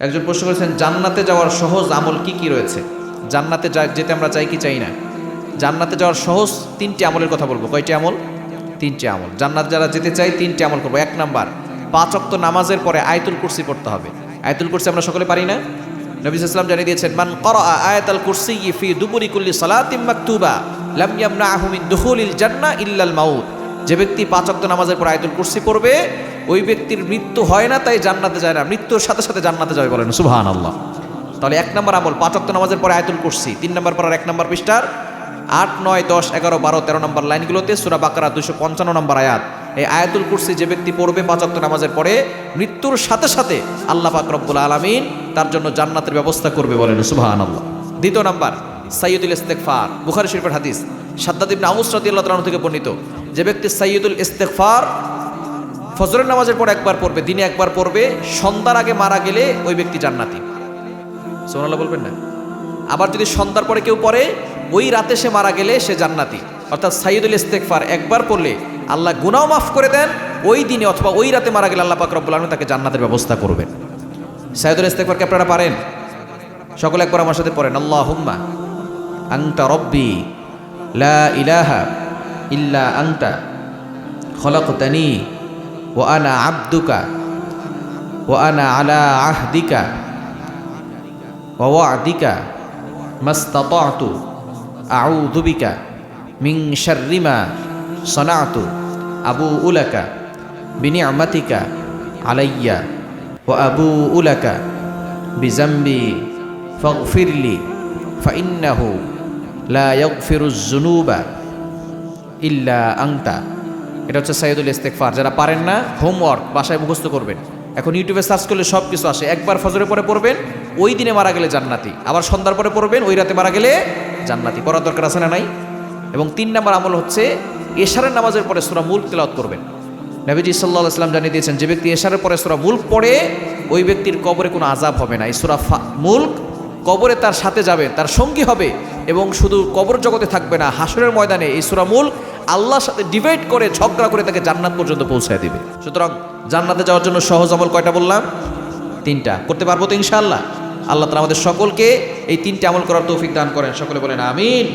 একজন প্রশ্ন করেছেন, জান্নাতে যাওয়ার সহজ আমল কি কি রয়েছে? জান্নাতে যেতে আমরা চাই কি চাই না? জান্নাতে যাওয়ার সহজ 3টি আমলের কথা বলবো। কয়টি আমল? 3টি আমল। জান্নাত যারা যেতে চাই 3টি আমল করবো। 1 নাম্বার, 5 ওয়াক্ত নামাজের পরে আয়াতুল কুরসি পড়তে হবে। আয়াতুল কুরসি আমরা সকলে পারি না? নবী সাল্লাল্লাহু আলাইহি ওয়াসাল্লাম জানিয়ে দিয়েছেন, মান ক্বারাআ আয়াতাল কুরসি ফি দুবুরি কুল্লি সালাতিন মাকতুবা লাম ইয়ামনাহু মিন দুখুলিল জান্নাহ ইল্লাল মাউত। যে ব্যক্তি 5 ওয়াক্ত নামাজের পর আয়াতুল কুরসি পড়বে, ওই ব্যক্তির মৃত্যু হয় না, তাই জান্নাতে যায় না, মৃত্যুর সাথে সাথে জান্নাতে যাবে। বলেন সুবহানাল্লাহ। তাহলে 1 নম্বর আমল 5 ওয়াক্ত নামাজের পরে আয়াতুল কুরসি। 3 নম্বর পারার 1 নম্বর পৃষ্ঠার 8, 9, 10, 11, 12, 13 নম্বর লাইনগুলোতে সূরা বাকারা 255 নম্বর আয়াত। এই আয়াতুল কুরসি যে ব্যক্তি পড়বে 5 ওয়াক্ত নামাজের পরে, মৃত্যুর সাথে সাথে আল্লাহ পাক রব্বুল আলামিন তার জন্য জান্নাতের ব্যবস্থা করবে। বলেন সুবহানাল্লাহ। 2 নাম্বার, সাইয়্যিদুল ইস্তেগফার। বুখারী শরীফের হাদিস, শাদ্দাদ ইবনে আউস রাদিয়াল্লাহু তাআলা থেকে বর্ণিত। যে ব্যক্তি সাইয়্যিদুল ইস্তেগফার ফজরের নামাজের পর একবার পড়বে, দিনে একবার পড়বে, সন্ধ্যার আগে মারা গেলে ওই ব্যক্তি জান্নাতি। সুবহানাল্লাহ বলবেন না? আবার যদি সন্ধ্যার পরে কেউ পড়ে, ওই রাতে সে মারা গেলে সে জান্নাতি। অর্থাৎ সাইয়্যিদুল ইস্তেগফার একবার পড়লে আল্লাহ গুনাহ মাফ করে দেন, ওই দিনে অথবা ওই রাতে মারা গেলে আল্লাহ পাক রব্বুল আলামিন তাকে জান্নাতের ব্যবস্থা করবেন। সাইয়্যিদুল ইস্তেগফার কে আপনারা পারেন? সকলে একবার আমার সাথে পড়েন, আল্লাহুম্মা আনতা রব্বি লা ইলাহা ইল্লা আনতা খলাকতানি ওয়া আনা আবদুকা ওয়া আনা আলা আহদিকা ওয়া ওয়া'দিকা মাস্তাতা'তু আউযু বিকা মিন শাররি মা সানা'তু আবুউ লাকা বিনি'মাতিকা আলাইয়া ওয়া আবুউ লাকা বিযামবি ফাগফিরলি ফাইন্নাহু লা ইয়াগফিরুয যুনুবা ইল্লা আনতা। এটা হচ্ছে সাইয়্যিদুল ইস্তেগফার। যারা পারেন না, হোমওয়ার্ক বাসায় মুখস্থ করবেন। এখন ইউটিউবে সার্চ করলে সব কিছু আসে। একবার ফজরের পরে পড়বেন, ওই দিনে মারা গেলে জান্নাতি। আবার সন্ধ্যার পরে পড়বেন, ওই রাতে মারা গেলে জান্নাতি। পড়ার দরকার আছে না নাই? এবং 3 নম্বর আমল হচ্ছে এশারের নামাজের পরে সূরা মুলক তেলাওয়াত করবেন। নবীজি সাল্লাল্লাহু আলাইহি ওয়াসাল্লাম জানিয়ে দিয়েছেন, যে ব্যক্তি এশারের পরে সূরা মুলক পড়ে, ওই ব্যক্তির কবরে কোনো আযাব হবে না। এই সূরা মুলক কবরে তার সাথে যাবে, তার সঙ্গী হবে, এবং শুধু কবর জগতে থাকবে না, হাসরের ময়দানে এই সূরা মুলক আল্লাহর সাথে ডিবেট করে, ঝগড়া করে তাকে জান্নাত পর্যন্ত পৌঁছায় দিবে। সুতরাং জান্নাতে যাওয়ার জন্য সহজ আমল কয়টা বললাম? 3টা। করতে পারবো তো ইনশাআল্লাহ? আল্লাহ তাআলা আমাদের সকলকে এই 3টে আমল করার তৌফিক দান করেন। সকলে বলেন আমিন।